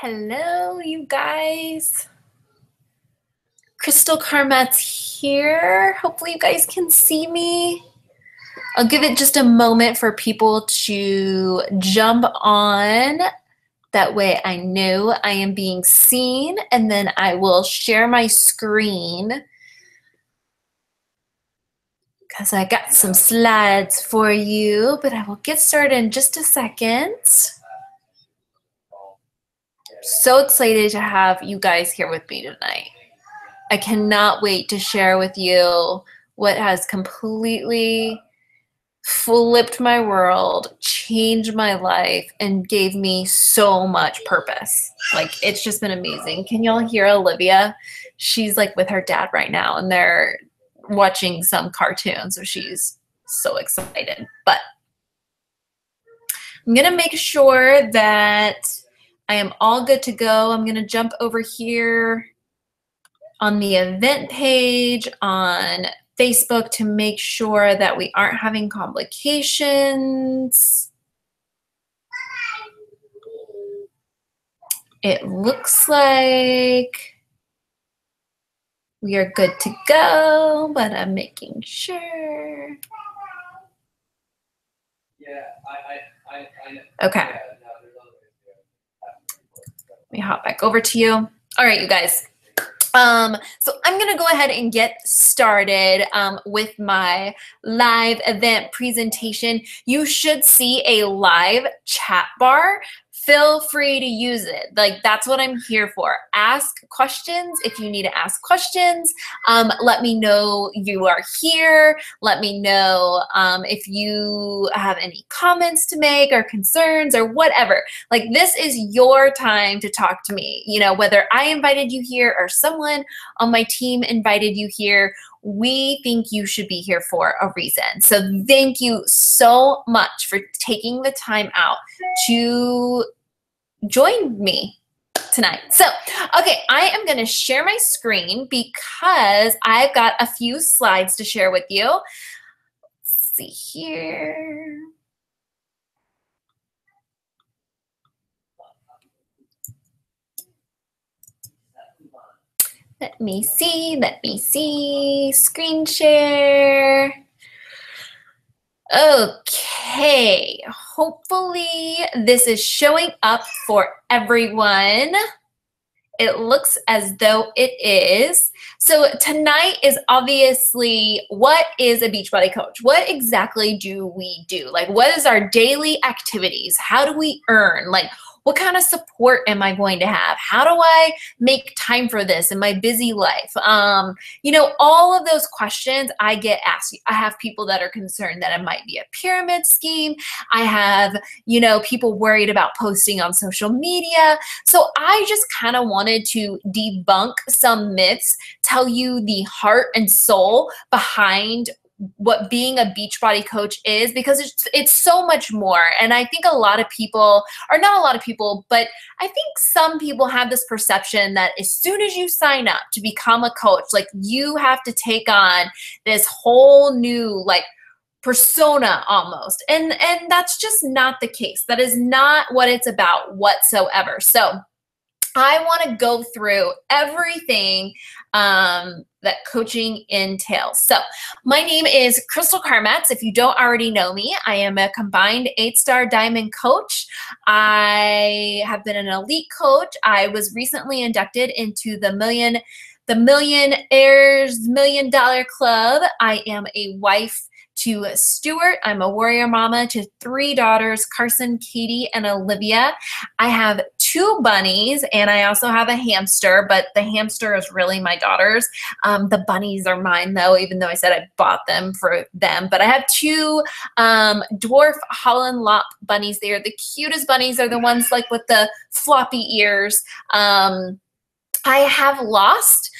Hello, you guys. Crystal Carmet's here. Hopefully you guys can see me. I'll give it just a moment for people to jump on. That way I know I am being seen, and then I will share my screen because I got some slides for you, but I will get started in just a second. So excited to have you guys here with me tonight. I cannot wait to share with you what has completely flipped my world, changed my life, and gave me so much purpose. Like, it's just been amazing. Can y'all hear Olivia? She's like with her dad right now, and they're watching some cartoon, so she's so excited. But I'm gonna make sure that I am all good to go. I'm gonna jump over here on the event page on Facebook to make sure that we aren't having complications. It looks like we are good to go, but I'm making sure. Okay. Let me hop back over to you. All right, you guys. So I'm going to go ahead and get started with my live event presentation. You should see a live chat bar. Feel free to use it. Like, that's what I'm here for. Ask questions if you need to ask questions. Let me know you are here. Let me know if you have any comments to make or concerns or whatever. Like, this is your time to talk to me. You know, whether I invited you here or someone on my team invited you here, we think you should be here for a reason. So thank you so much for taking the time out to join me tonight. So, okay, I am going to share my screen because I've got a few slides to share with you. Let's see here. Let me see, screen share. Okay, hopefully this is showing up for everyone. It looks as though it is. So tonight is obviously, what is a Beachbody coach? What exactly do we do? Like, what is our daily activities? How do we earn? Like, what kind of support am I going to have? How do I make time for this in my busy life? You know, all of those questions I get asked. I have people that are concerned that it might be a pyramid scheme. I have, you know, people worried about posting on social media. So I just kind of wanted to debunk some myths, tell you the heart and soul behind what being a Beachbody coach is, because it's so much more. And I think a lot of people, or not a lot of people, but I think some people have this perception that as soon as you sign up to become a coach, like, you have to take on this whole new, like, persona almost. And that's just not the case. That is not what it's about whatsoever. So I want to go through everything that coaching entails. So my name is Crystal Carmetz. If you don't already know me, I am a combined 8-star diamond coach. I have been an elite coach. I was recently inducted into the Millionaires $1 Million Club. I am a wife to Stuart. I'm a warrior mama to 3 daughters, Carson, Katie, and Olivia. I have 2 bunnies, and I also have a hamster, but the hamster is really my daughter's. The bunnies are mine, though, even though I said I bought them for them. But I have 2 dwarf Holland Lop bunnies. They are the cutest bunnies. They're the ones like with the floppy ears. I have lost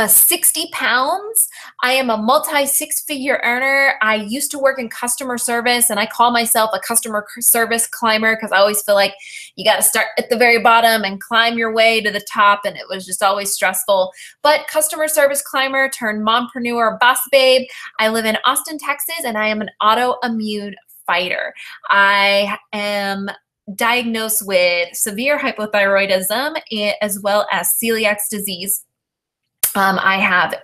60 pounds. I am a multi-6-figure earner. I used to work in customer service, and I call myself a customer service climber because I always feel like you got to start at the very bottom and climb your way to the top, and it was just always stressful. But customer service climber turned mompreneur boss babe. I live in Austin, Texas, and I am an autoimmune fighter. I am diagnosed with severe hypothyroidism as well as celiac disease. I have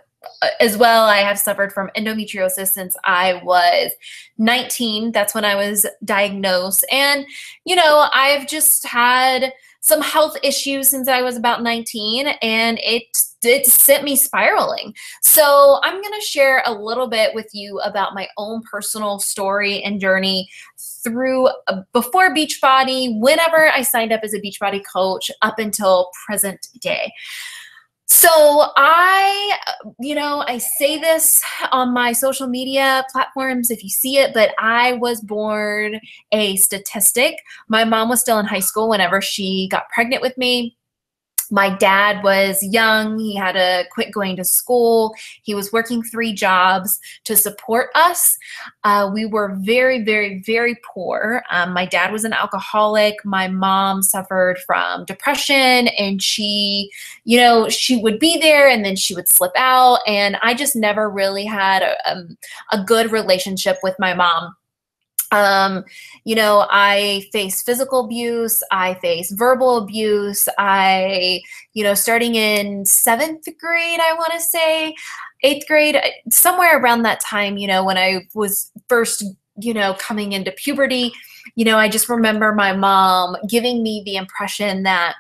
suffered from endometriosis since I was 19. That's when I was diagnosed. And, I've just had some health issues since I was about 19, and it sent me spiraling. So I'm going to share a little bit with you about my own personal story and journey through before Beachbody, whenever I signed up as a Beachbody coach, up until present day. So I say this on my social media platforms if you see it, but I was born a statistic. My mom was still in high school whenever she got pregnant with me. My dad was young. He had to quit going to school. He was working 3 jobs to support us. We were very, very, very poor. My dad was an alcoholic. My mom suffered from depression, and she would be there and then she would slip out. And I just never really had a good relationship with my mom. I faced physical abuse, I faced verbal abuse. Starting in 7th grade, I want to say 8th grade, somewhere around that time, when I was first, coming into puberty, I just remember my mom giving me the impression that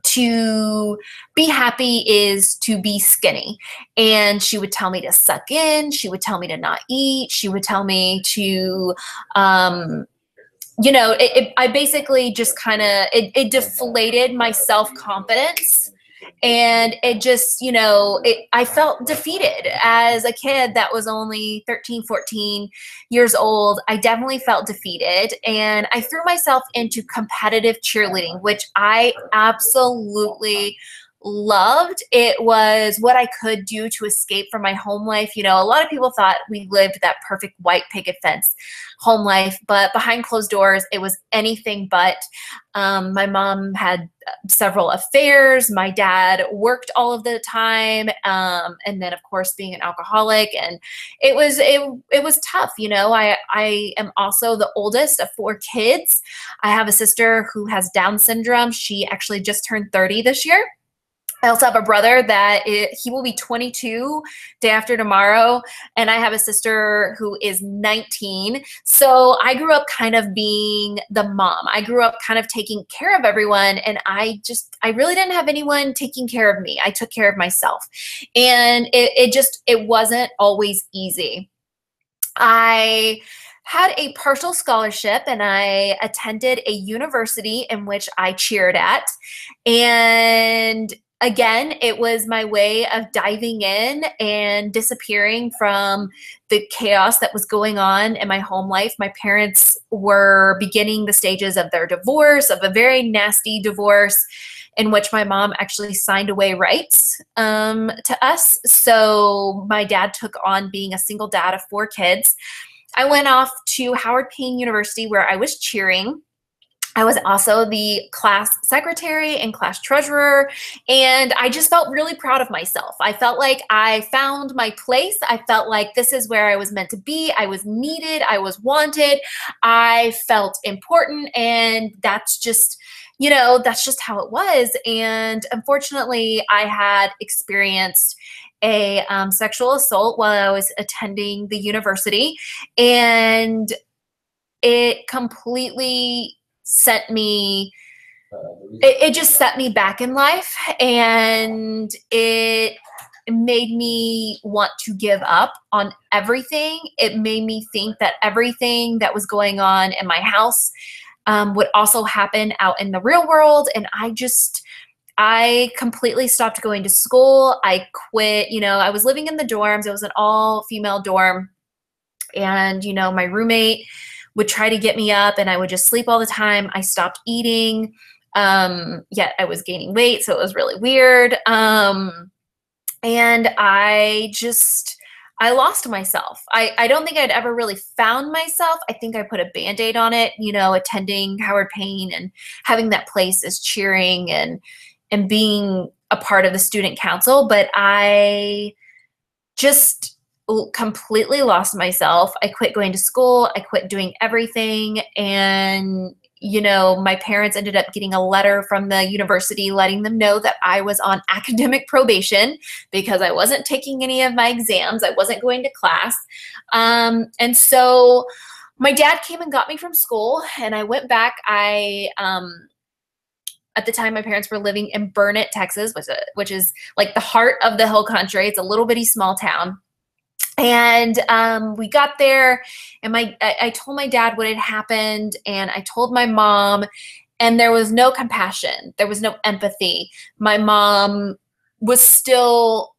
to be happy is to be skinny. And she would tell me to suck in. She would tell me to not eat. She would tell me to, I basically just it deflated my self-confidence. And it just, I felt defeated as a kid that was only 13, 14 years old. I definitely felt defeated, and I threw myself into competitive cheerleading, which I absolutely loved. It was what I could do to escape from my home life. A lot of people thought we lived that perfect white picket fence home life, but behind closed doors, it was anything but. My mom had several affairs. My dad worked all of the time. And then of course being an alcoholic, and it was tough. I am also the oldest of 4 kids. I have a sister who has Down syndrome. She actually just turned 30 this year. I also have a brother he will be 22 day after tomorrow, and I have a sister who is 19. So I grew up kind of being the mom. I grew up kind of taking care of everyone, and I really didn't have anyone taking care of me. I took care of myself, and it wasn't always easy. I had a partial scholarship, and I attended a university in which I cheered at, and again, it was my way of diving in and disappearing from the chaos that was going on in my home life. My parents were beginning the stages of their divorce, of a very nasty divorce, in which my mom actually signed away rights to us. So my dad took on being a single dad of 4 kids. I went off to Howard Payne University, where I was cheering. I was also the class secretary and class treasurer, and I just felt really proud of myself. I felt like I found my place. I felt like this is where I was meant to be. I was needed. I was wanted. I felt important, and that's just how it was. And unfortunately, I had experienced a sexual assault while I was attending the university, and it completely it just set me back in life, and it made me want to give up on everything. It made me think that everything that was going on in my house would also happen out in the real world. And I completely stopped going to school. I quit. I was living in the dorms. It was an all-female dorm, and my roommate would try to get me up, and I would just sleep all the time. I stopped eating, yet I was gaining weight, so it was really weird. And I lost myself. I don't think I'd ever really found myself. I think I put a Band-Aid on it, attending Howard Payne and having that place as cheering and being a part of the student council. But I just completely lost myself. I quit going to school. I quit doing everything. And, you know, my parents ended up getting a letter from the university letting them know that I was on academic probation because I wasn't taking any of my exams. I wasn't going to class. And so my dad came and got me from school, and I went back. At the time, my parents were living in Burnett, Texas, which is like the heart of the hill country. It's a little bitty small town. And we got there, and I told my dad what had happened, and I told my mom, and there was no compassion. There was no empathy. My mom was still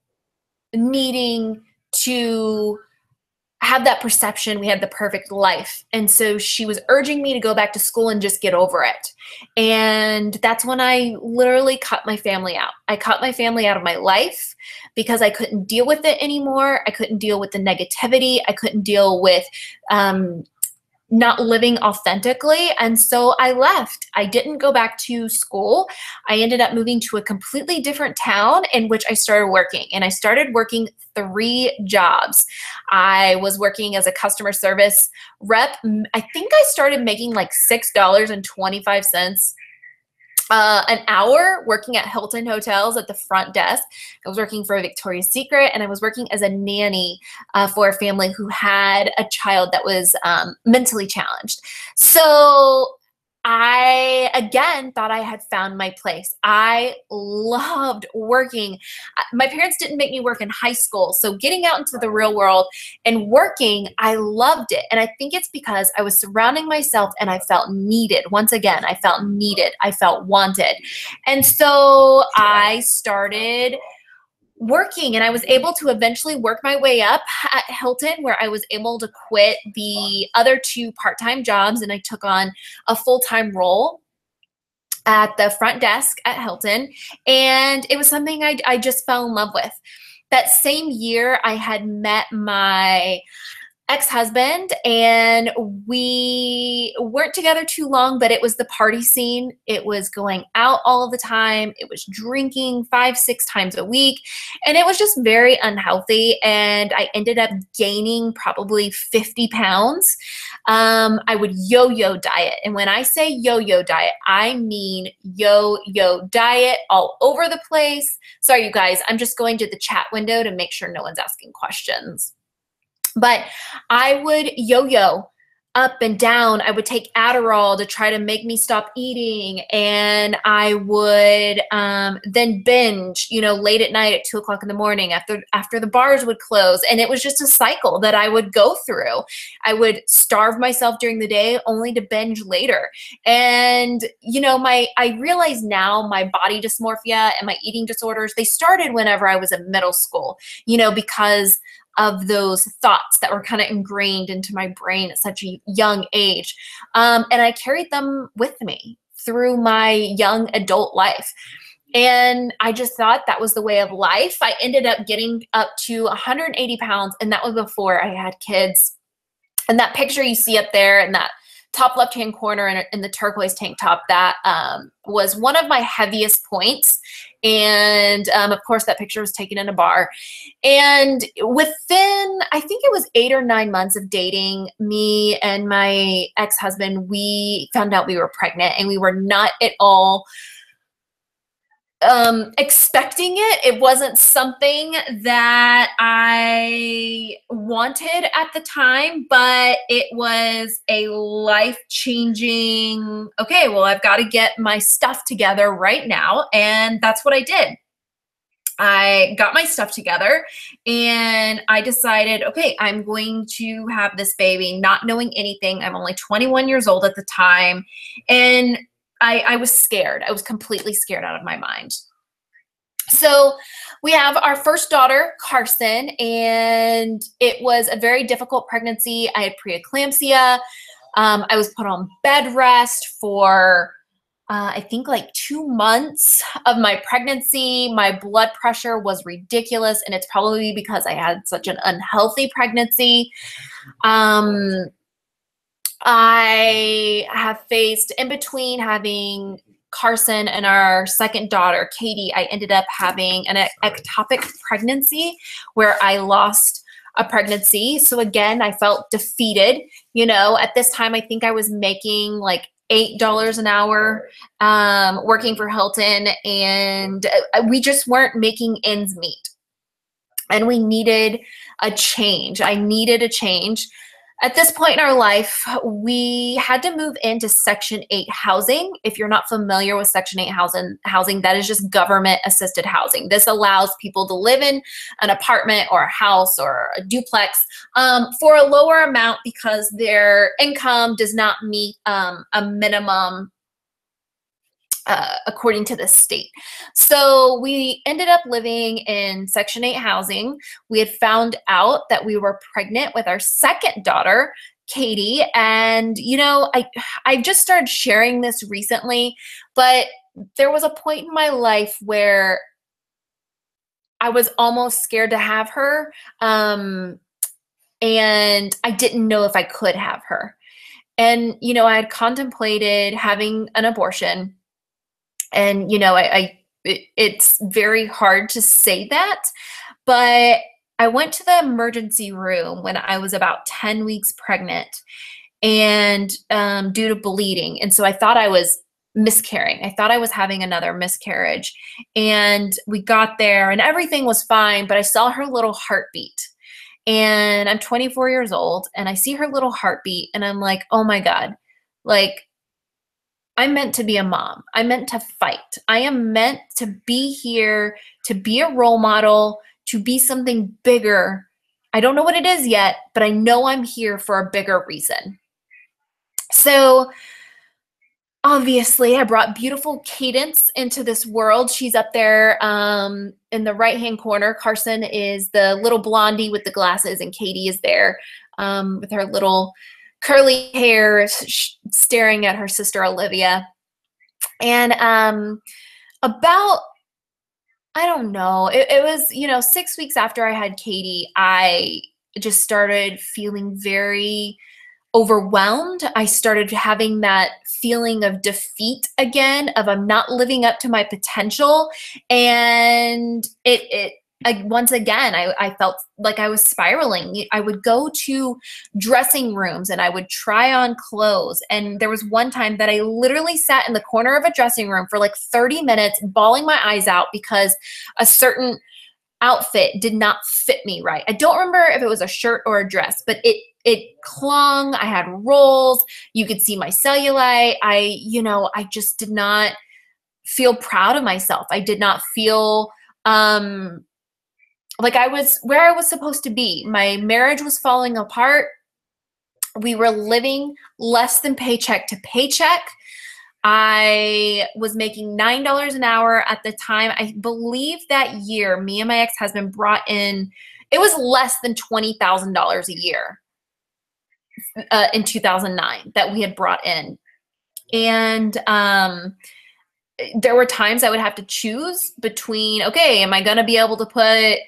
needing to have that perception we had the perfect life. And so she was urging me to go back to school and just get over it. And that's when I literally cut my family out. I cut my family out of my life because I couldn't deal with it anymore. I couldn't deal with the negativity. I couldn't deal with not living authentically. And so I left. I didn't go back to school. I ended up moving to a completely different town in which I started working. And I started working 3 jobs. I was working as a customer service rep. I think I started making like $6.25 an hour working at Hilton hotels at the front desk. I was working for Victoria's Secret, and I was working as a nanny for a family who had a child that was mentally challenged. So I, again, thought I had found my place. I loved working. My parents didn't make me work in high school, so getting out into the real world and working, I loved it. And I think it's because I was surrounding myself and I felt needed. Once again, I felt needed. I felt wanted. And so I started working, and I was able to eventually work my way up at Hilton, where I was able to quit the other 2 part-time jobs, and I took on a full-time role at the front desk at Hilton. And it was something I just fell in love with. That same year, I had met my ex-husband, and we weren't together too long, but it was the party scene. It was going out all of the time. It was drinking 5-6 times a week, and it was just very unhealthy. And I ended up gaining probably 50 pounds. I would yo-yo diet. And when I say yo-yo diet, I mean yo-yo diet all over the place. Sorry, you guys, I'm just going to the chat window to make sure no one's asking questions. But I would yo-yo up and down. I would take Adderall to try to make me stop eating. And I would then binge, you know, late at night at 2 o'clock in the morning after the bars would close. And it was just a cycle that I would go through. I would starve myself during the day only to binge later. And, you know, I realize now my body dysmorphia and my eating disorders, they started whenever I was in middle school, you know, because of those thoughts that were kind of ingrained into my brain at such a young age. And I carried them with me through my young adult life. And I just thought that was the way of life. I ended up getting up to 180 pounds, and that was before I had kids. And that picture you see up there in that top left-hand corner in the turquoise tank top, that was one of my heaviest points. And of course, that picture was taken in a bar. And within, I think it was 8 or 9 months of dating, me and my ex-husband, we found out we were pregnant, and we were not at all expecting it. It wasn't something that I wanted at the time, but it was a life-changing, okay, well, I've got to get my stuff together right now. And that's what I did. I got my stuff together, and I decided, okay, I'm going to have this baby, not knowing anything. I'm only 21 years old at the time. And I was scared. I was completely scared out of my mind. So we have our first daughter, Carson, and it was a very difficult pregnancy. I had preeclampsia. I was put on bed rest for, I think, like 2 months of my pregnancy. My blood pressure was ridiculous, and it's probably because I had such an unhealthy pregnancy. I have faced, in between having Carson and our second daughter, Katie, I ended up having an ectopic pregnancy where I lost a pregnancy. So again, I felt defeated. You know, at this time, I think I was making like $8 an hour, working for Hilton, and we just weren't making ends meet. And we needed a change. I needed a change. At this point in our life, we had to move into Section 8 housing. If you're not familiar with Section 8 housing, that is just government-assisted housing. This allows people to live in an apartment or a house or a duplex for a lower amount because their income does not meet a minimum according to the state. So we ended up living in Section 8 housing. We had found out that we were pregnant with our second daughter, Katie. And, you know, I just started sharing this recently, but there was a point in my life where I was almost scared to have her. And I didn't know if I could have her. And, you know, I had contemplated having an abortion. And, you know, it's very hard to say that, but I went to the emergency room when I was about 10 weeks pregnant and due to bleeding. And so I thought I was miscarrying. I thought I was having another miscarriage. And we got there and everything was fine, but I saw her little heartbeat. And I'm 24 years old and I see her little heartbeat and I'm like, oh my God, like, I'm meant to be a mom. I'm meant to fight. I am meant to be here, to be a role model, to be something bigger. I don't know what it is yet, but I know I'm here for a bigger reason. So obviously I brought beautiful Cadence into this world. She's up there in the right-hand corner. Carson is the little blondie with the glasses and Katie is there with her little curly hair staring at her sister Olivia. And about, I don't know, it was, you know, 6 weeks after I had Katie, I just started feeling very overwhelmed. I started having that feeling of defeat again, of I'm not living up to my potential. And once again, I felt like I was spiraling. I would go to dressing rooms and I would try on clothes. And there was one time that I literally sat in the corner of a dressing room for like 30 minutes, bawling my eyes out because a certain outfit did not fit me right. I don't remember if it was a shirt or a dress, but it clung. I had rolls. You could see my cellulite. I just did not feel proud of myself. I did not feel like I was where I was supposed to be. My marriage was falling apart. We were living less than paycheck to paycheck. I was making $9 an hour at the time. I believe that year, me and my ex-husband brought in, it was less than $20,000 a year in 2009 that we had brought in. And there were times I would have to choose between, okay, am I going to be able to put,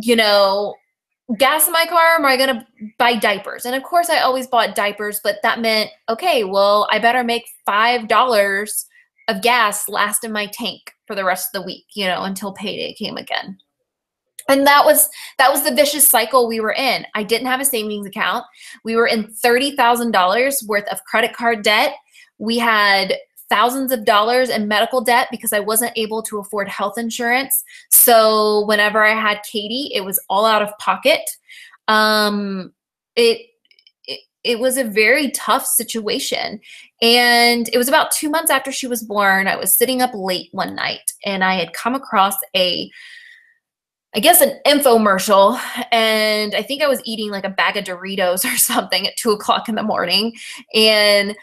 you know, gas in my car, or am I going to buy diapers? And of course I always bought diapers, but that meant, okay, well, I better make $5 of gas last in my tank for the rest of the week, you know, until payday came again. And that was the vicious cycle we were in. I didn't have a savings account. We were in $30,000 worth of credit card debt. We had thousands of dollars in medical debt because I wasn't able to afford health insurance. So whenever I had Katie, it was all out of pocket. It was a very tough situation. And it was about 2 months after she was born. I was sitting up late one night and I had come across an infomercial, and I think I was eating like a bag of Doritos or something at 2 o'clock in the morning. And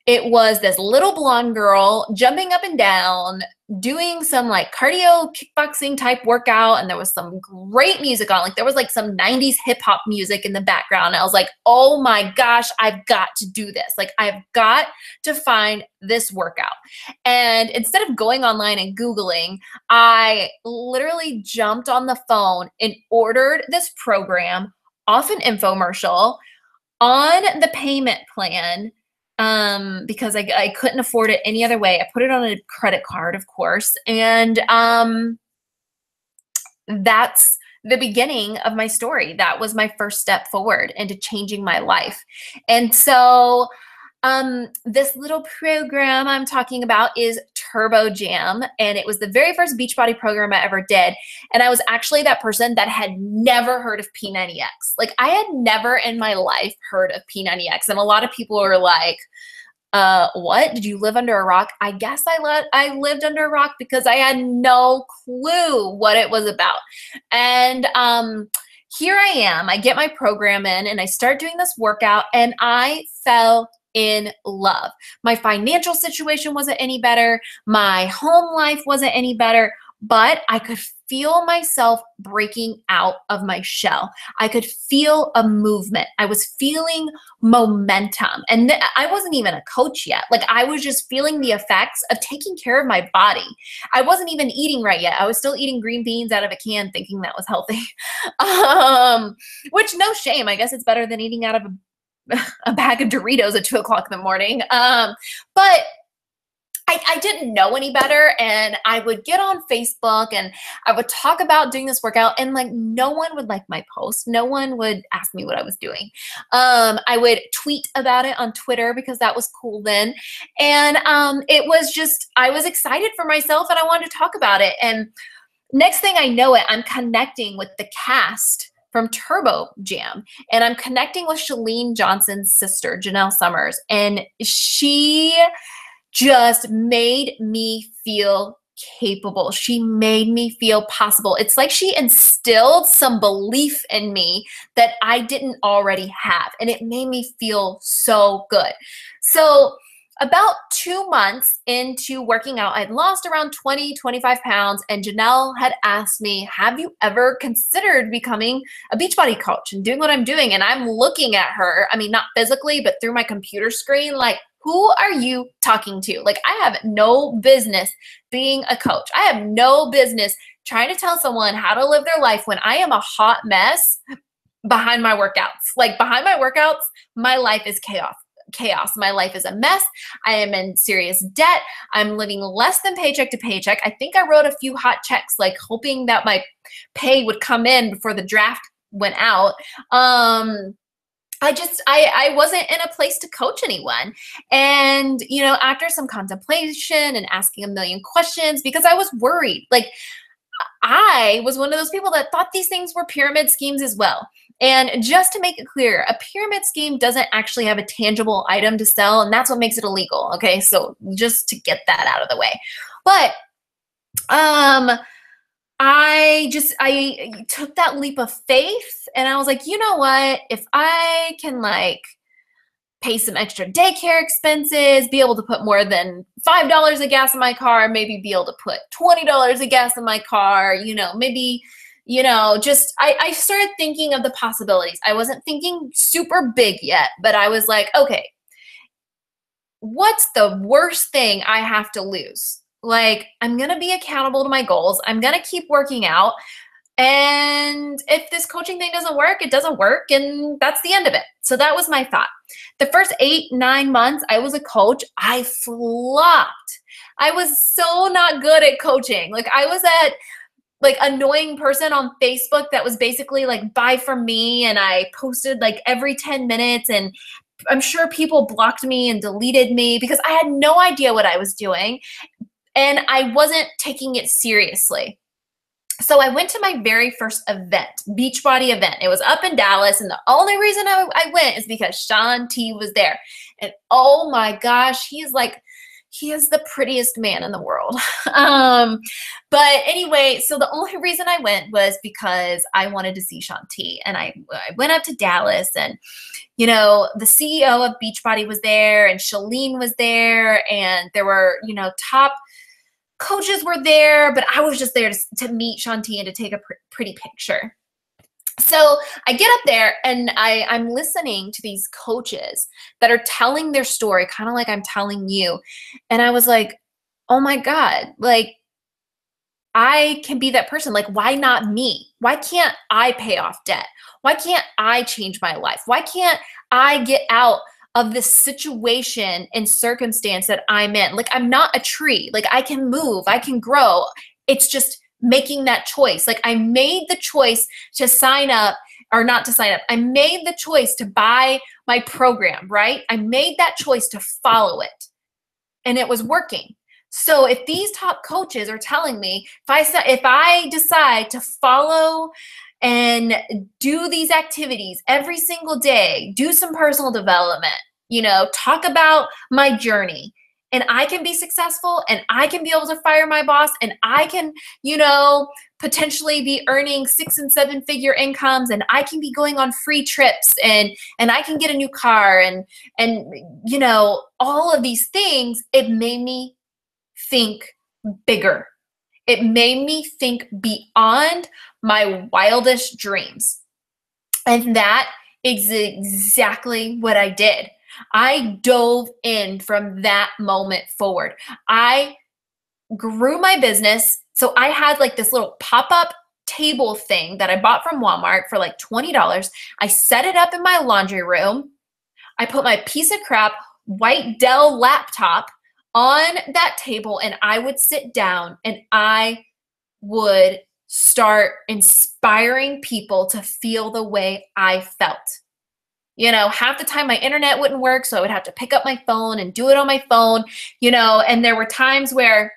it was this little blonde girl jumping up and down, doing some like cardio kickboxing type workout. And there was some great music on. Like there was like some 90s hip hop music in the background. I was like, oh my gosh, I've got to do this. Like I've got to find this workout. And instead of going online and Googling, I literally jumped on the phone and ordered this program off an infomercial on the payment plan. Because I couldn't afford it any other way. I put it on a credit card, of course. And that's the beginning of my story. That was my first step forward into changing my life. And so This little program I'm talking about is Turbo Jam, and it was the very first Beachbody program I ever did. And I was actually that person that had never heard of P90X. Like, I had never in my life heard of P90X, and a lot of people were like, what? Did you live under a rock? I guess I lived under a rock because I had no clue what it was about. And here I am. I get my program in and I start doing this workout, and I fell in love. My financial situation wasn't any better. My home life wasn't any better, but I could feel myself breaking out of my shell. I could feel a movement. I was feeling momentum. And I wasn't even a coach yet. Like, I was just feeling the effects of taking care of my body. I wasn't even eating right yet. I was still eating green beans out of a can thinking that was healthy. Which, no shame. I guess it's better than eating out of a bag of Doritos at 2 o'clock in the morning. But I didn't know any better, and I would get on Facebook and I would talk about doing this workout, and like, no one would like my post. No one would ask me what I was doing. I would tweet about it on Twitter because that was cool then. And it was just, I was excited for myself and I wanted to talk about it. And next thing I know it, I'm connecting with the cast from Turbo Jam, and I'm connecting with Chalene Johnson's sister, Janelle Summers, and she just made me feel capable. She made me feel possible. It's like she instilled some belief in me that I didn't already have, and it made me feel so good. So about 2 months into working out, I'd lost around 20, 25 pounds, and Janelle had asked me, have you ever considered becoming a Beachbody coach and doing what I'm doing? And I'm looking at her, I mean, not physically, but through my computer screen, like, who are you talking to? Like, I have no business being a coach. I have no business trying to tell someone how to live their life when I am a hot mess behind my workouts. Like, behind my workouts, my life is chaos. My life is a mess. I am in serious debt. I'm living less than paycheck to paycheck. I think I wrote a few hot checks, like hoping that my pay would come in before the draft went out. I wasn't in a place to coach anyone. And, you know, after some contemplation and asking a million questions, because I was worried, like, I was one of those people that thought these things were pyramid schemes as well. And just to make it clear, a pyramid scheme doesn't actually have a tangible item to sell, and that's what makes it illegal. Okay, so just to get that out of the way. But I took that leap of faith, and I was like, you know what? If I can, like, pay some extra daycare expenses, be able to put more than $5 of gas in my car, maybe be able to put $20 of gas in my car, you know, maybe, you know, just, I started thinking of the possibilities. I wasn't thinking super big yet, but I was like, okay, what's the worst thing I have to lose? Like, I'm going to be accountable to my goals. I'm going to keep working out. And if this coaching thing doesn't work, it doesn't work, and that's the end of it. So that was my thought. The first 8, 9 months I was a coach, I flopped. I was so not good at coaching. Like, I was that, like, annoying person on Facebook that was basically like, buy from me, and I posted like every 10 minutes, and I'm sure people blocked me and deleted me because I had no idea what I was doing, and I wasn't taking it seriously. So I went to my very first event, Beachbody event. It was up in Dallas, and the only reason I went is because Shaun T was there. And oh my gosh, he is the prettiest man in the world. But anyway, so the only reason I went was because I wanted to see Shaun T. And I went up to Dallas, and, you know, the CEO of Beachbody was there, and Chalene was there, and there were, you know, top coaches were there, but I was just there to meet Shaun T and to take a pretty picture. So I get up there, and I'm listening to these coaches that are telling their story, kind of like I'm telling you. And I was like, oh my God, like, I can be that person. Like, why not me? Why can't I pay off debt? Why can't I change my life? Why can't I get out of this situation and circumstance that I'm in? Like, I'm not a tree. Like, I can move, I can grow. It's just making that choice. Like, I made the choice to sign up or not to sign up. I made the choice to buy my program, right? I made that choice to follow it, and it was working. So if these top coaches are telling me, if I decide to follow and do these activities every single day, do some personal development, talk about my journey, and I can be successful, and I can be able to fire my boss, and I can, potentially be earning 6 and 7 figure incomes, and I can be going on free trips, and I can get a new car, and all of these things, it made me think bigger. It made me think beyond my wildest dreams. And that is exactly what I did. I dove in from that moment forward. I grew my business. So I had like this little pop-up table thing that I bought from Walmart for like $20. I set it up in my laundry room. I put my piece of crap white Dell laptop on that table, and I would sit down and I would start inspiring people to feel the way I felt. Half the time my internet wouldn't work, so I would have to pick up my phone and do it on my phone, and there were times where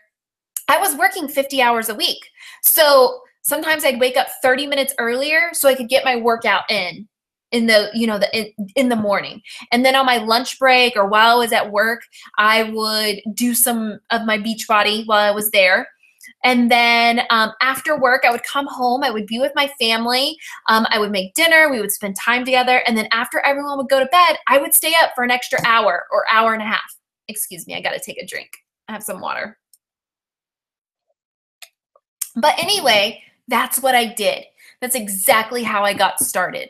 I was working 50 hours a week. So sometimes I'd wake up 30 minutes earlier so I could get my workout in the morning. And then on my lunch break or while I was at work, I would do some of my Beachbody while I was there. And then after work, I would come home. I would be with my family. I would make dinner. We would spend time together. And then after everyone would go to bed, I would stay up for an extra hour or hour and a half. Excuse me, I got to take a drink. I have some water. But anyway, that's what I did. That's exactly how I got started.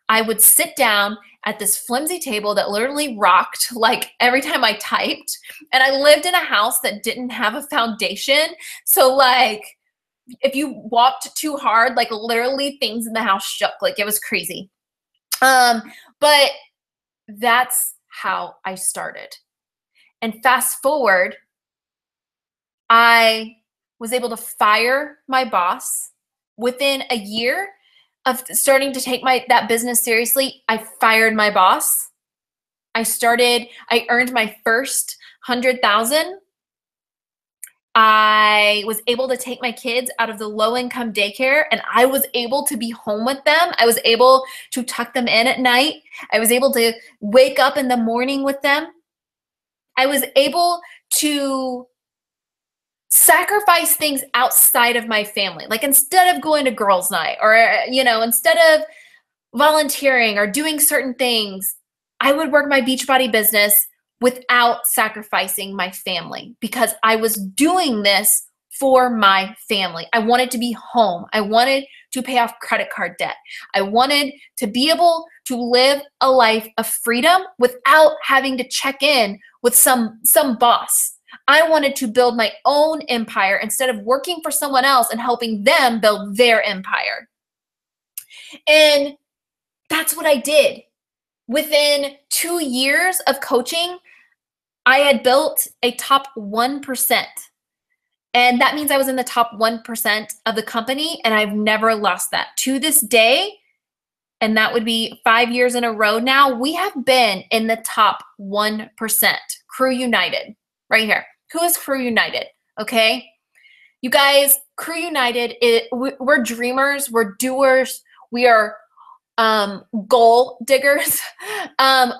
I would sit down at this flimsy table that literally rocked like every time I typed. And I lived in a house that didn't have a foundation. So like if you walked too hard, like literally things in the house shook. Like it was crazy. But that's how I started. And fast forward, I was able to fire my boss within a year of starting to take that business seriously. I fired my boss. I earned my first 100,000. I was able to take my kids out of the low-income daycare, and I was able to be home with them. I was able to tuck them in at night. I was able to wake up in the morning with them. I was able to sacrifice things outside of my family. Like instead of going to girls' night or, instead of volunteering or doing certain things, I would work my Beachbody business without sacrificing my family because I was doing this for my family. I wanted to be home. I wanted to pay off credit card debt. I wanted to be able to live a life of freedom without having to check in with some boss. I wanted to build my own empire instead of working for someone else and helping them build their empire. And that's what I did. Within 2 years of coaching, I had built a top 1%. And that means I was in the top 1% of the company, and I've never lost that. To this day, and that would be 5 years in a row now, we have been in the top 1%. Crew United, right here. Who is Crew United? Okay? You guys, Crew United, we're dreamers, we're doers, we are goal diggers.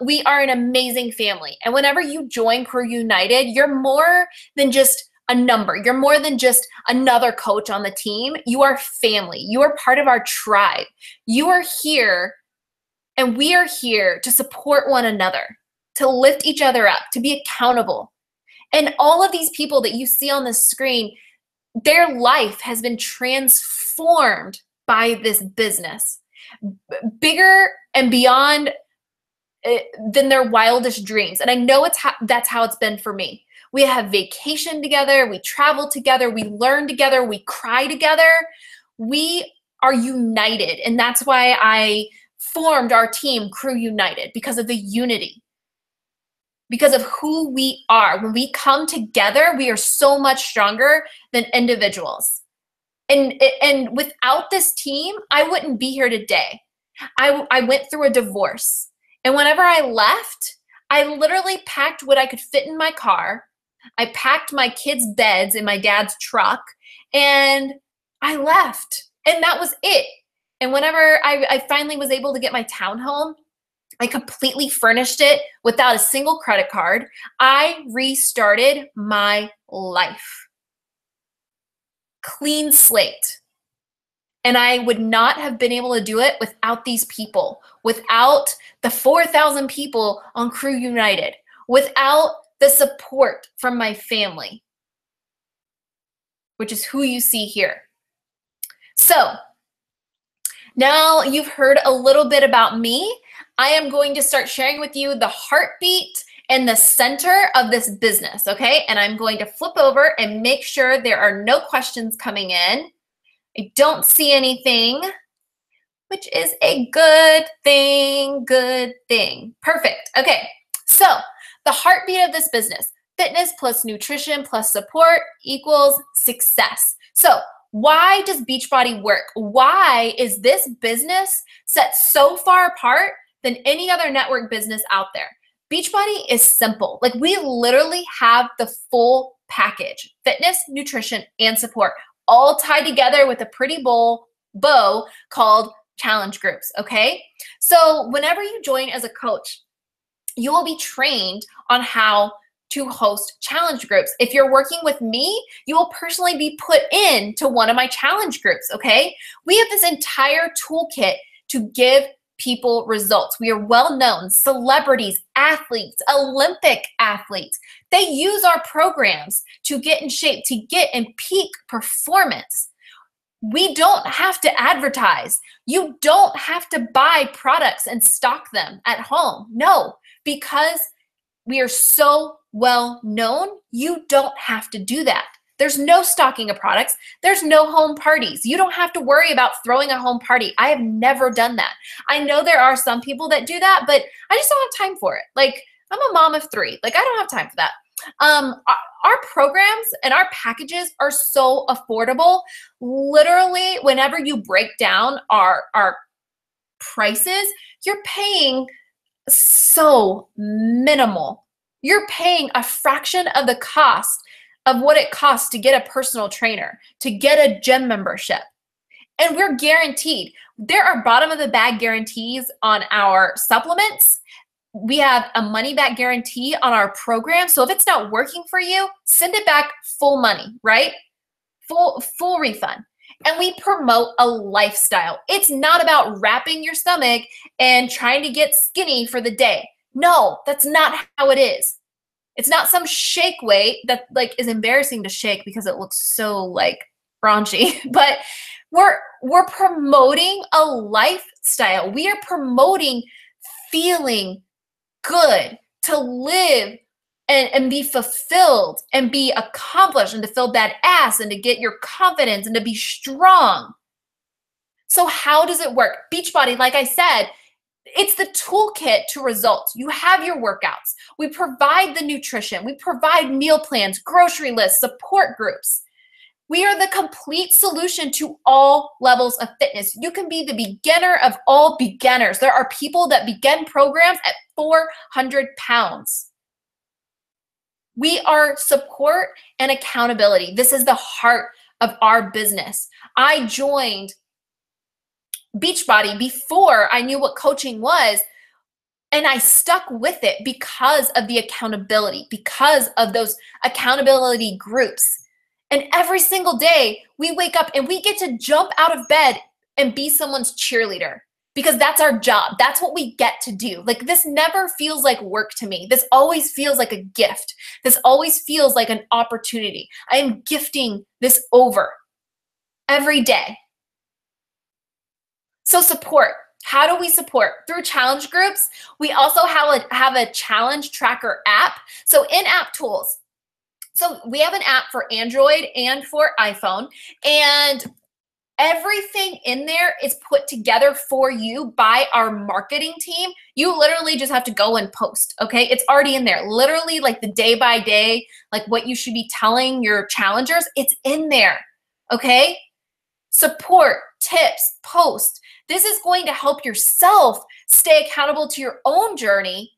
We are an amazing family. And whenever you join Crew United, you're more than just a number. You're more than just another coach on the team. You are family. You are part of our tribe. You are here, and we are here to support one another, to lift each other up, to be accountable. And all of these people that you see on the screen, their life has been transformed by this business. Bigger and beyond than their wildest dreams. And I know that's how it's been for me. We have vacation together, we travel together, we learn together, we cry together. We are united. And that's why I formed our team, Crew United, because of the unity. Because of who we are. When we come together, we are so much stronger than individuals. And without this team, I wouldn't be here today. I went through a divorce. And whenever I left, I literally packed what I could fit in my car. I packed my kids' beds in my dad's truck, and I left. And that was it. And whenever I finally was able to get my townhome, I completely furnished it without a single credit card. I restarted my life. Clean slate. And I would not have been able to do it without these people, without the 4,000 people on Crew United, without the support from my family, which is who you see here. So now you've heard a little bit about me. I am going to start sharing with you the heartbeat and the center of this business, okay? And I'm going to flip over and make sure there are no questions coming in. I don't see anything, which is a good thing, Perfect. Okay, so the heartbeat of this business, fitness plus nutrition plus support equals success. So why does Beachbody work? Why is this business set so far apart than any other network business out there? Beachbody is simple. Like, we literally have the full package, fitness, nutrition, and support, all tied together with a pretty bow called challenge groups, okay? So whenever you join as a coach, you will be trained on how to host challenge groups. If you're working with me, you will personally be put into one of my challenge groups, okay? We have this entire toolkit to give people results. We are well-known celebrities, athletes, Olympic athletes. They use our programs to get in shape, to get in peak performance. We don't have to advertise. You don't have to buy products and stock them at home. No, because we are so well known, you don't have to do that. There's no stocking of products. There's no home parties. You don't have to worry about throwing a home party. I have never done that. I know there are some people that do that, but I just don't have time for it. Like, I'm a mom of 3. Like, I don't have time for that. Our programs and our packages are so affordable. Literally, whenever you break down our prices, you're paying so minimal. You're paying a fraction of the cost of what it costs to get a personal trainer, to get a gym membership. And we're guaranteed. There are bottom of the bag guarantees on our supplements. We have a money back guarantee on our program. So if it's not working for you, send it back full money, right? Full refund. And we promote a lifestyle. It's not about wrapping your stomach and trying to get skinny for the day. No, that's not how it is. It's not some shake weight that like is embarrassing to shake because it looks so like raunchy, but we're promoting a lifestyle. We are promoting feeling good, to live and be fulfilled and be accomplished and to feel badass and to get your confidence and to be strong. So how does it work? Beachbody, like I said, it's the toolkit to results. You have your workouts. We provide the nutrition. We provide meal plans, grocery lists, support groups. We are the complete solution to all levels of fitness. You can be the beginner of all beginners. There are people that begin programs at 400 pounds. We are support and accountability. This is the heart of our business. I joined Beachbody before I knew what coaching was, and I stuck with it because of the accountability, because of those accountability groups. And every single day we wake up and we get to jump out of bed and be someone's cheerleader, because that's our job. That's what we get to do. Like, this never feels like work to me. This always feels like a gift. This always feels like an opportunity. I am gifting this over every day. So support. How do we support? Through challenge groups. We also have a challenge tracker app. So in-app tools. So we have an app for Android and for iPhone, and everything in there is put together for you by our marketing team. You literally just have to go and post, okay? It's already in there. Literally, like the day by day, like what you should be telling your challengers, it's in there, okay? support, tips, posts. This is going to help yourself stay accountable to your own journey,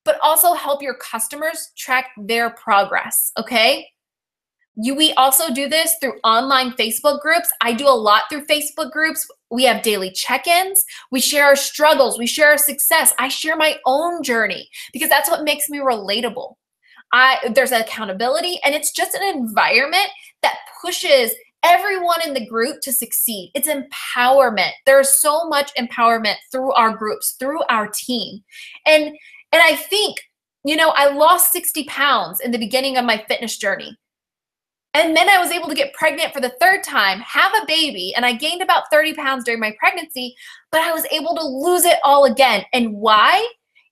but also help your customers track their progress, okay? We also do this through online Facebook groups. I do a lot through Facebook groups. We have daily check-ins. We share our struggles. We share our success. I share my own journey because that's what makes me relatable. There's accountability, and it's just an environment that pushes everyone in the group to succeed. It's empowerment. There's so much empowerment through our groups, through our team. And I think, you know, I lost 60 pounds in the beginning of my fitness journey. And then I was able to get pregnant for the third time, have a baby, and I gained about 30 pounds during my pregnancy, but I was able to lose it all again. And why?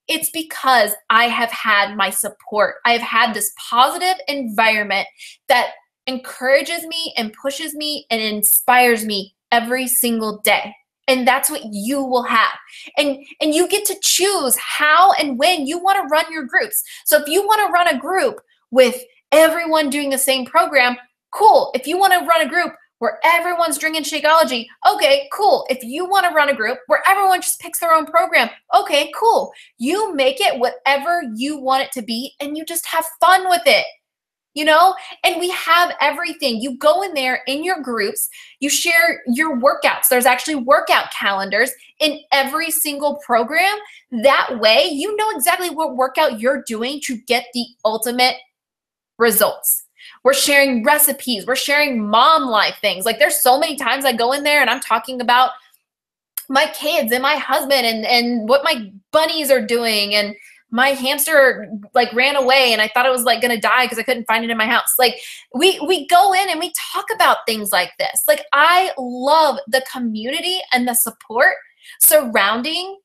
It's because I have had my support. I have had this positive environment that encourages me and pushes me and inspires me every single day. And that's what you will have. And you get to choose how and when you want to run your groups. So if you want to run a group with everyone doing the same program, cool. If you want to run a group where everyone's drinking Shakeology, okay, cool. If you want to run a group where everyone just picks their own program, okay, cool. You make it whatever you want it to be, and you just have fun with it. You know, and we have everything. You go in there in your groups, you share your workouts. There's actually workout calendars in every single program. That way, you know exactly what workout you're doing to get the ultimate results. We're sharing recipes. We're sharing mom life things. Like there's so many times I go in there and I'm talking about my kids and my husband and what my bunnies are doing, and my hamster like ran away and I thought it was like gonna die because I couldn't find it in my house. Like we go in and we talk about things like this. Like I love the community and the support surrounding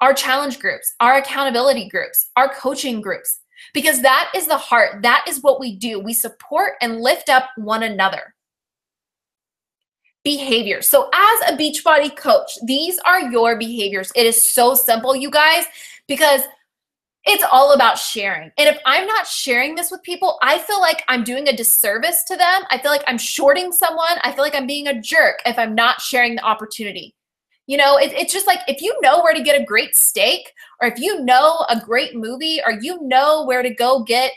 our challenge groups, our accountability groups, our coaching groups, because that is the heart. That is what we do. We support and lift up one another. Behaviors. So as a Beachbody coach, these are your behaviors. It is so simple, you guys, because it's all about sharing. And if I'm not sharing this with people, I feel like I'm doing a disservice to them. I feel like I'm shorting someone. I feel like I'm being a jerk if I'm not sharing the opportunity. You know, it's just like if you know where to get a great steak, or if you know a great movie, or you know where to go get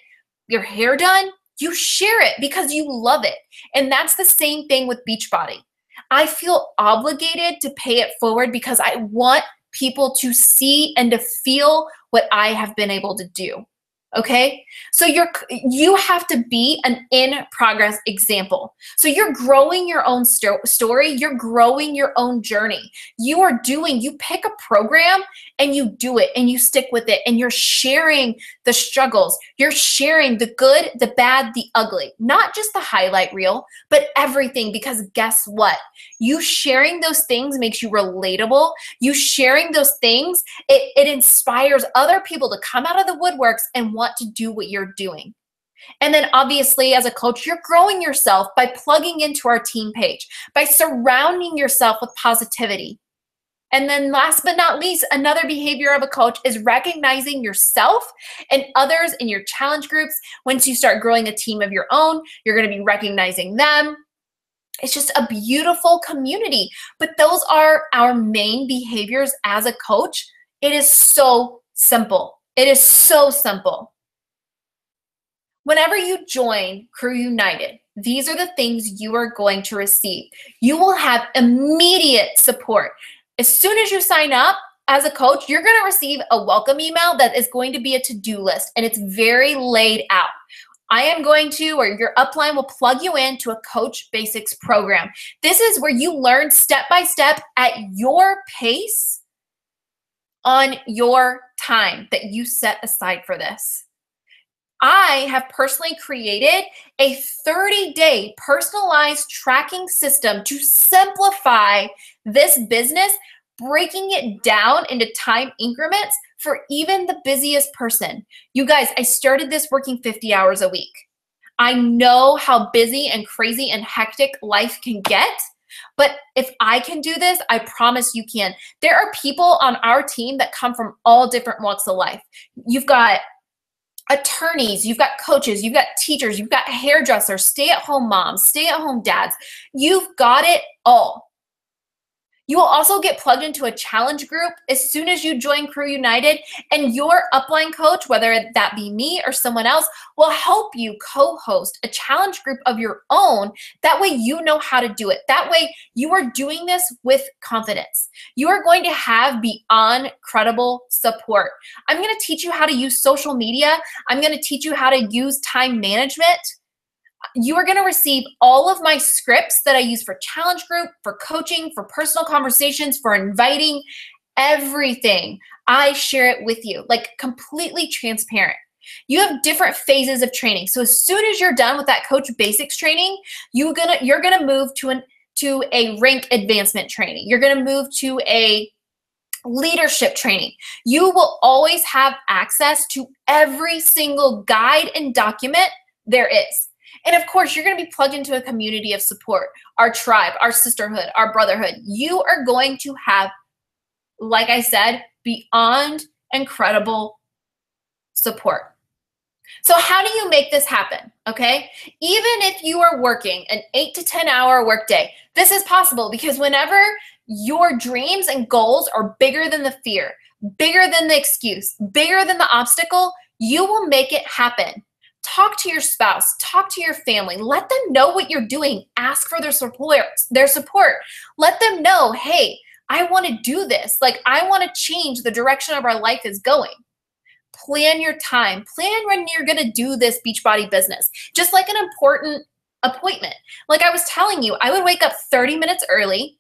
your hair done, you share it because you love it. And that's the same thing with Beachbody. I feel obligated to pay it forward because I want people to see and to feel what I have been able to do. Okay, so you have to be an in-progress example. So you're growing your own story, you're growing your own journey. You pick a program and you do it and you stick with it, and you're sharing the struggles. You're sharing the good, the bad, the ugly, not just the highlight reel, but everything, because guess what? You sharing those things makes you relatable. You sharing those things, it inspires other people to come out of the woodworks and want to do what you're doing. And then obviously as a coach, you're growing yourself by plugging into our team page, by surrounding yourself with positivity. And then last but not least, another behavior of a coach is recognizing yourself and others in your challenge groups. Once you start growing a team of your own, you're going to be recognizing them. It's just a beautiful community. But those are our main behaviors as a coach. It is so simple. It is so simple. Whenever you join Crew United, these are the things you are going to receive. You will have immediate support. As soon as you sign up as a coach, you're going to receive a welcome email that is going to be a to-do list, and it's very laid out. I am going to, or your upline will plug you into a Coach Basics program. This is where you learn step by step at your pace on your time that you set aside for this. I have personally created a 30-day personalized tracking system to simplify this business, breaking it down into time increments for even the busiest person. You guys, I started this working 50 hours a week. I know how busy and crazy and hectic life can get, but if I can do this, I promise you can. There are people on our team that come from all different walks of life. You've got attorneys, you've got coaches, you've got teachers, you've got hairdressers, stay-at-home moms, stay-at-home dads. You've got it all. You will also get plugged into a challenge group as soon as you join Crew United, and your upline coach, whether that be me or someone else, will help you co-host a challenge group of your own. That way you know how to do it. That way you are doing this with confidence. You are going to have beyond credible support. I'm going to teach you how to use social media. I'm going to teach you how to use time management. You are going to receive all of my scripts that I use for challenge group, for coaching, for personal conversations, for inviting, everything. I share it with you, like completely transparent. You have different phases of training. So as soon as you're done with that coach basics training, you're gonna move to a rank advancement training. You're gonna move to a leadership training. You will always have access to every single guide and document there is. And of course, you're going to be plugged into a community of support, our tribe, our sisterhood, our brotherhood. You are going to have, like I said, beyond incredible support. So how do you make this happen? Okay. Even if you are working an 8 to 10 hour workday, this is possible because whenever your dreams and goals are bigger than the fear, bigger than the excuse, bigger than the obstacle, you will make it happen. Talk to your spouse, talk to your family, let them know what you're doing, ask for their support. Let them know, hey, I want to do this. Like, I want to change the direction of our life is going. Plan your time. Plan when you're going to do this Beachbody business. Just like an important appointment. Like I was telling you, I would wake up 30 minutes early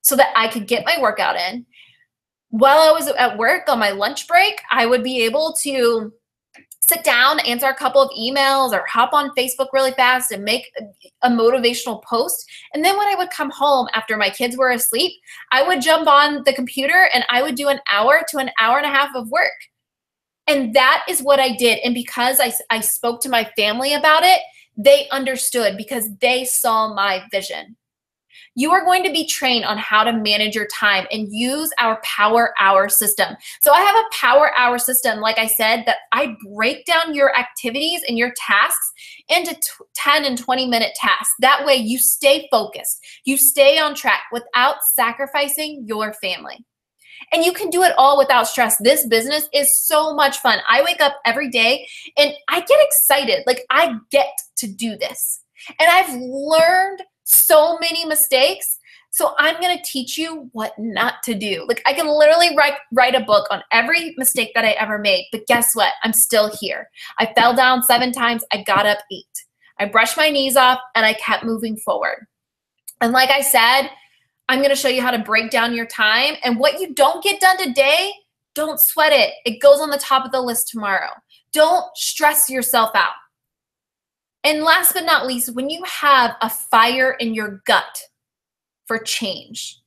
so that I could get my workout in. While I was at work on my lunch break, I would be able to sit down, answer a couple of emails, or hop on Facebook really fast and make a motivational post. And then when I would come home after my kids were asleep, I would jump on the computer and I would do an hour to an hour and a half of work. And that is what I did. And because I spoke to my family about it, they understood because they saw my vision. You are going to be trained on how to manage your time and use our power hour system. So I have a power hour system, like I said, that I break down your activities and your tasks into 10 and 20-minute tasks. That way you stay focused, you stay on track without sacrificing your family. And you can do it all without stress. This business is so much fun. I wake up every day and I get excited. Like, I get to do this. And I've learned so many mistakes. So I'm going to teach you what not to do. Like, I can literally write a book on every mistake that I ever made. But guess what? I'm still here. I fell down 7 times. I got up 8. I brushed my knees off and I kept moving forward. And like I said, I'm going to show you how to break down your time. And what you don't get done today, don't sweat it. It goes on the top of the list tomorrow. Don't stress yourself out. And last but not least, when you have a fire in your gut for change,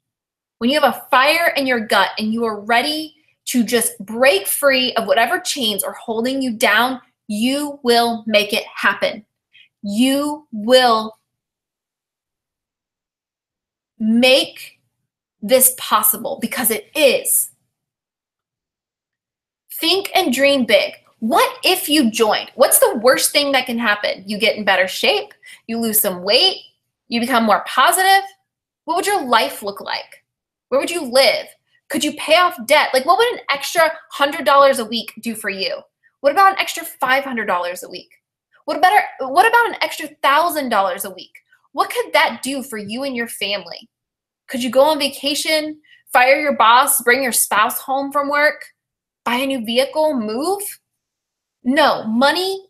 when you have a fire in your gut and you are ready to just break free of whatever chains are holding you down, you will make it happen. You will make this possible because it is. Think and dream big. What if you joined? What's the worst thing that can happen? You get in better shape, you lose some weight, you become more positive. What would your life look like? Where would you live? Could you pay off debt? Like, what would an extra $100 a week do for you? What about an extra $500 a week? What about an extra $1,000 a week? What could that do for you and your family? Could you go on vacation, fire your boss, bring your spouse home from work, buy a new vehicle, move? No, money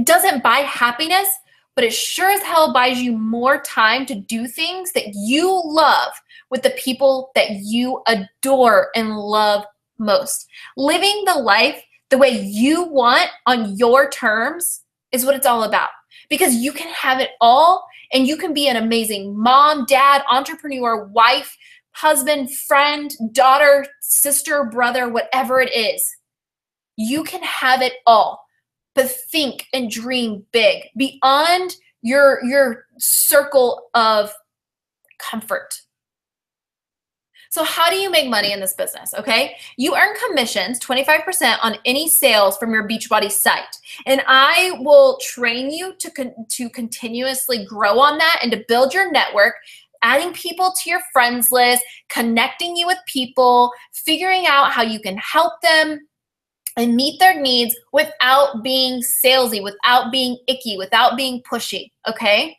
doesn't buy happiness, but it sure as hell buys you more time to do things that you love with the people that you adore and love most. Living the life the way you want on your terms is what it's all about, because you can have it all and you can be an amazing mom, dad, entrepreneur, wife, husband, friend, daughter, sister, brother, whatever it is. You can have it all, but think and dream big beyond your circle of comfort. So how do you make money in this business, okay? You earn commissions, 25% on any sales from your Beachbody site. And I will train you to continuously grow on that and to build your network, adding people to your friends list, connecting you with people, figuring out how you can help them and meet their needs without being salesy, without being icky, without being pushy, okay?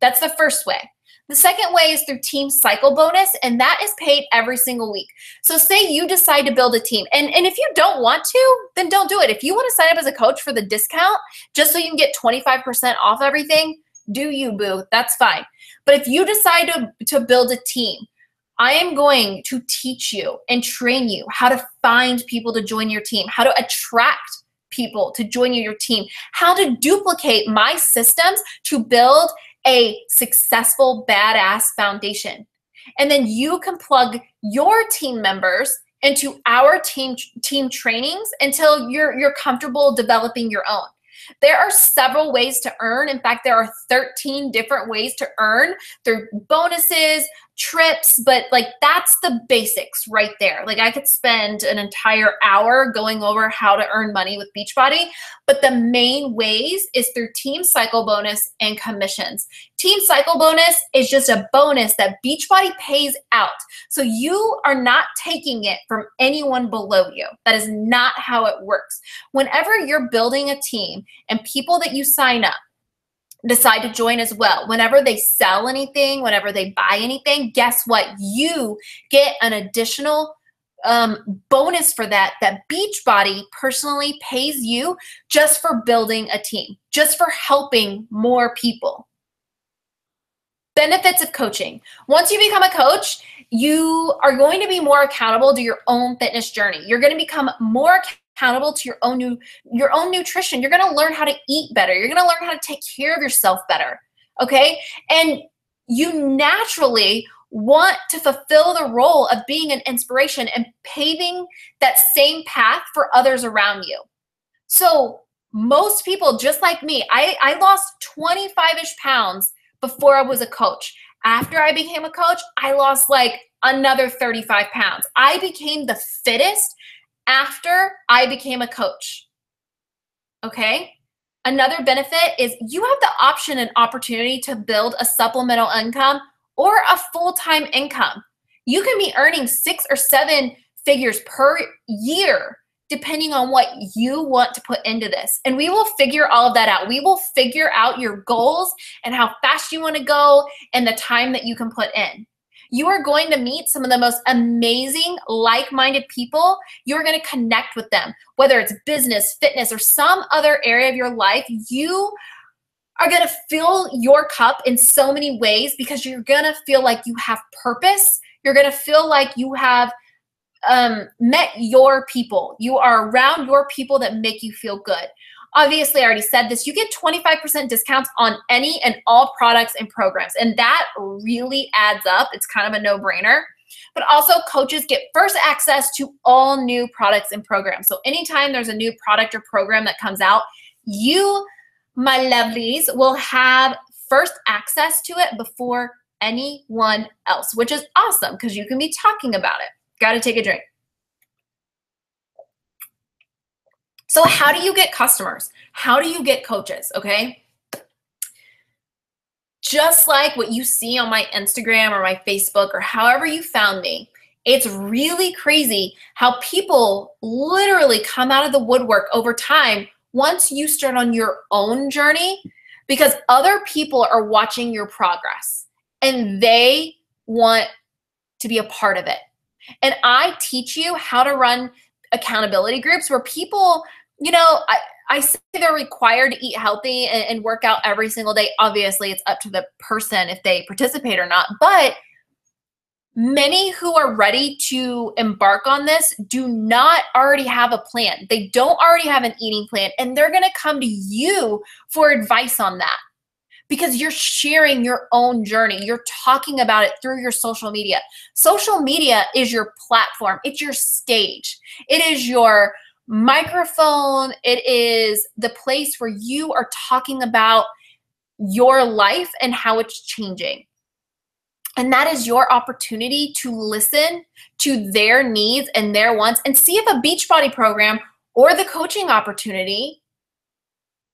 That's the first way. The second way is through team cycle bonus, and that is paid every single week. So say you decide to build a team, and if you don't want to, then don't do it. If you want to sign up as a coach for the discount, just so you can get 25% off everything, do you, boo, that's fine. But if you decide to build a team, I am going to teach you and train you how to find people to join your team, how to attract people to join your team, how to duplicate my systems to build a successful, badass foundation. And then you can plug your team members into our team trainings until you're comfortable developing your own. There are several ways to earn. In fact, there are 13 different ways to earn through bonuses, trips, but like that's the basics right there. Like I could spend an entire hour going over how to earn money with Beachbody, but the main ways is through team cycle bonus and commissions. Team cycle bonus is just a bonus that Beachbody pays out. So you are not taking it from anyone below you. That is not how it works. Whenever you're building a team and people that you sign up decide to join as well, whenever they sell anything, whenever they buy anything, guess what? You get an additional bonus for that Beachbody personally pays you just for building a team, just for helping more people. Benefits of coaching. Once you become a coach, you are going to be more accountable to your own fitness journey. You're going to become more accountable to your own nutrition. You're going to learn how to eat better. You're going to learn how to take care of yourself better, okay? And you naturally want to fulfill the role of being an inspiration and paving that same path for others around you. So most people, just like me, I lost 25-ish pounds before I was a coach. After I became a coach, I lost like another 35 pounds. I became the fittest after I became a coach, okay? Another benefit is you have the option and opportunity to build a supplemental income or a full-time income. You can be earning 6 or 7 figures per year depending on what you want to put into this. And we will figure all of that out. We will figure out your goals and how fast you want to go and the time that you can put in. You are going to meet some of the most amazing, like-minded people. You're going to connect with them, whether it's business, fitness, or some other area of your life. You are going to fill your cup in so many ways because you're going to feel like you have purpose. You're going to feel like you have met your people. You are around your people that make you feel good. Obviously, I already said this, you get 25% discounts on any and all products and programs, and that really adds up. It's kind of a no-brainer. But also, coaches get first access to all new products and programs. So anytime there's a new product or program that comes out, you, my lovelies, will have first access to it before anyone else, which is awesome because you can be talking about it. Got to take a drink. So how do you get customers? How do you get coaches, okay? Just like what you see on my Instagram or my Facebook or however you found me, it's really crazy how people literally come out of the woodwork over time once you start on your own journey because other people are watching your progress and they want to be a part of it. And I teach you how to run accountability groups where people, you know, I say they're required to eat healthy and work out every single day. Obviously, it's up to the person if they participate or not. But many who are ready to embark on this do not already have a plan. They don't already have an eating plan, and they're going to come to you for advice on that. Because you're sharing your own journey. You're talking about it through your social media. Social media is your platform. It's your stage. It is your microphone. It is the place where you are talking about your life and how it's changing. And that is your opportunity to listen to their needs and their wants and see if a Beachbody program or the coaching opportunity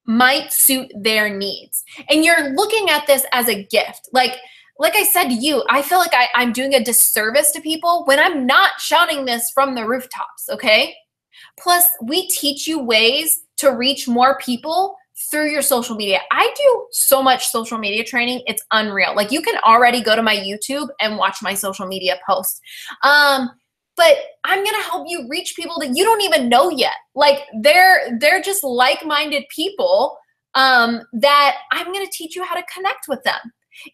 might suit their needs. And you're looking at this as a gift. Like I said to you, I feel like I'm doing a disservice to people when I'm not shouting this from the rooftops, okay? Plus, we teach you ways to reach more people through your social media. I do so much social media training. It's unreal. Like, you can already go to my YouTube and watch my social media posts. But I'm going to help you reach people that you don't even know yet. Like, they're just like-minded people that I'm going to teach you how to connect with them.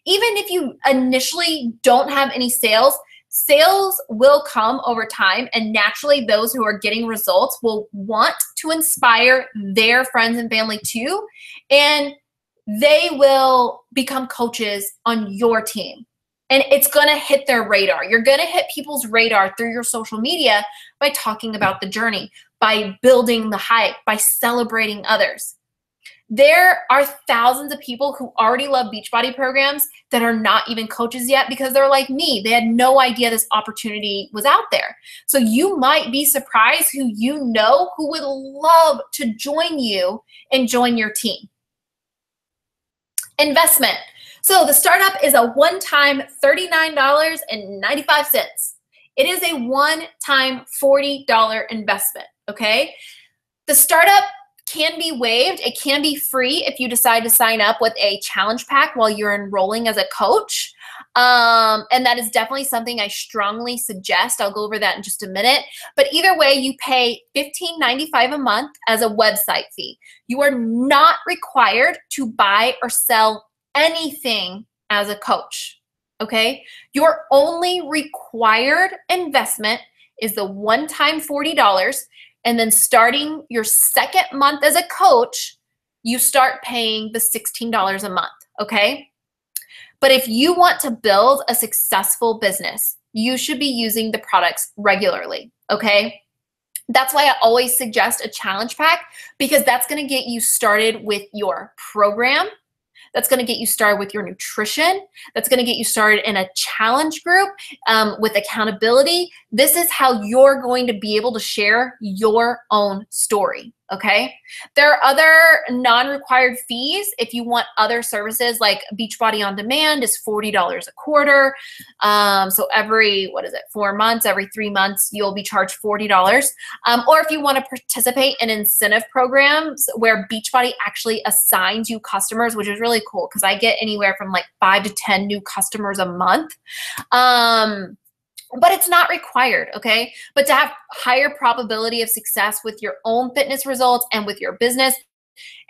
Even if you initially don't have any sales, sales will come over time, and naturally those who are getting results will want to inspire their friends and family too, and they will become coaches on your team. And it's going to hit their radar. You're going to hit people's radar through your social media by talking about the journey, by building the hype, by celebrating others. There are thousands of people who already love Beachbody programs that are not even coaches yet because they're like me. They had no idea this opportunity was out there. So you might be surprised who you know who would love to join you and join your team. Investment. So the startup is a one-time $39.95. It is a one-time $40 investment, okay? The startup can be waived. It can be free if you decide to sign up with a challenge pack while you're enrolling as a coach. And that is definitely something I strongly suggest. I'll go over that in just a minute. But either way, you pay $15.95 a month as a website fee. You are not required to buy or sell anything as a coach, okay? Your only required investment is the one-time $40. And then starting your second month as a coach, you start paying the $16 a month, okay? But if you want to build a successful business, you should be using the products regularly, okay? That's why I always suggest a challenge pack, because that's gonna get you started with your program. That's going to get you started with your nutrition. That's going to get you started in a challenge group with accountability. This is how you're going to be able to share your own story, okay? There are other non-required fees if you want other services, like Beachbody On Demand is $40 a quarter. So every, 4 months, every 3 months, you'll be charged $40. Or if you want to participate in incentive programs where Beachbody actually assigns you customers, which is really cool because I get anywhere from like 5 to 10 new customers a month. But it's not required, okay? But to have higher probability of success with your own fitness results and with your business,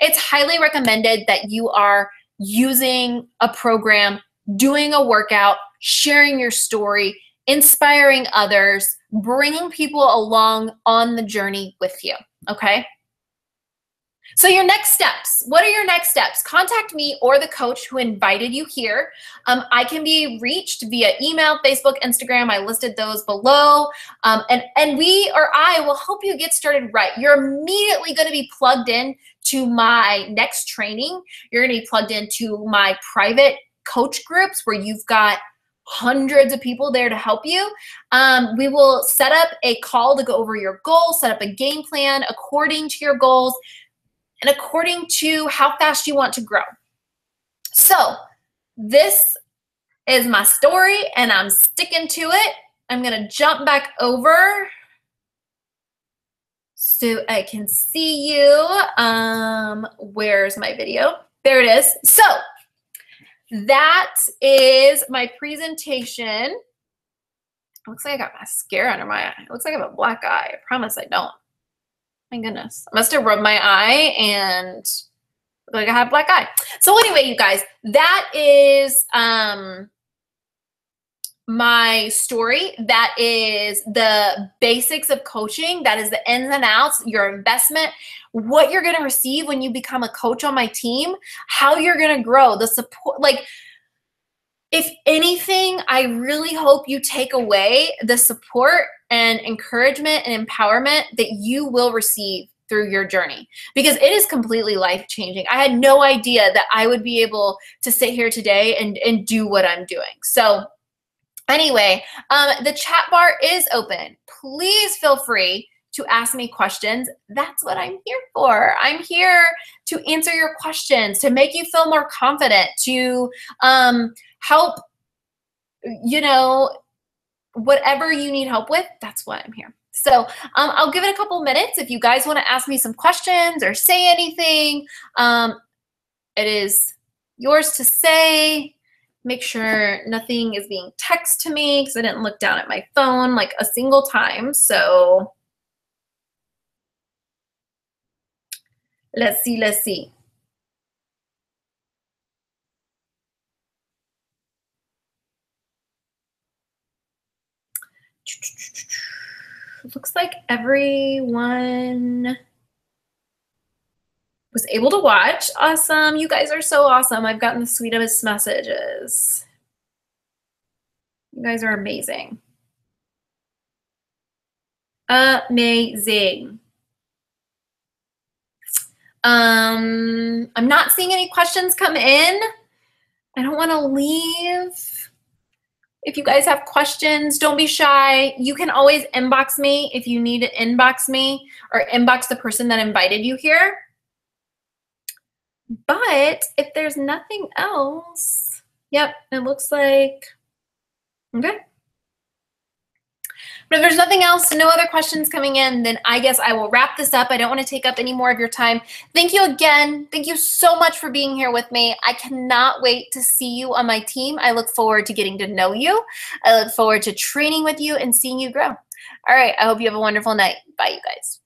it's highly recommended that you are using a program, doing a workout, sharing your story, inspiring others, bringing people along on the journey with you, okay? So your next steps, what are your next steps? Contact me or the coach who invited you here. I can be reached via email, Facebook, Instagram. I listed those below. And we or I will help you get started right. You're immediately going to be plugged in to my next training. You're going to be plugged into my private coach groups where you've got hundreds of people there to help you. We will set up a call to go over your goals, set up a game plan according to your goals, and according to how fast you want to grow. So this is my story, and I'm sticking to it. I'm going to jump back over so I can see you. Where's my video? There it is. So that is my presentation. Looks like I got mascara under my eye. It looks like I have a black eye. I promise I don't. My goodness. I must have rubbed my eye and look like I have a black eye. So anyway, you guys, that is my story. That is the basics of coaching. That is the ins and outs, your investment, what you're going to receive when you become a coach on my team, how you're going to grow, the support. Like, if anything, I really hope you take away the support and encouragement and empowerment that you will receive through your journey, because it is completely life-changing. I had no idea that I would be able to sit here today and do what I'm doing. So Anyway, the chat bar is open. Please feel free to ask me questions. That's what I'm here for. I'm here to answer your questions, to make you feel more confident, to help, you know, whatever you need help with, that's why I'm here. So I'll give it a couple minutes. If you guys want to ask me some questions or say anything, it is yours to say. Make sure nothing is being texted to me because I didn't look down at my phone like a single time. So let's see, let's see. It looks like everyone was able to watch. Awesome. You guys are so awesome. I've gotten the sweetest messages. You guys are amazing. Amazing. I'm not seeing any questions come in. I don't want to leave. If you guys have questions, don't be shy. You can always inbox me if you need to inbox me or inbox the person that invited you here. But if there's nothing else, yep, it looks like, okay. But if there's nothing else, no other questions coming in, then I guess I will wrap this up. I don't want to take up any more of your time. Thank you again. Thank you so much for being here with me. I cannot wait to see you on my team. I look forward to getting to know you. I look forward to training with you and seeing you grow. All right, I hope you have a wonderful night. Bye, you guys.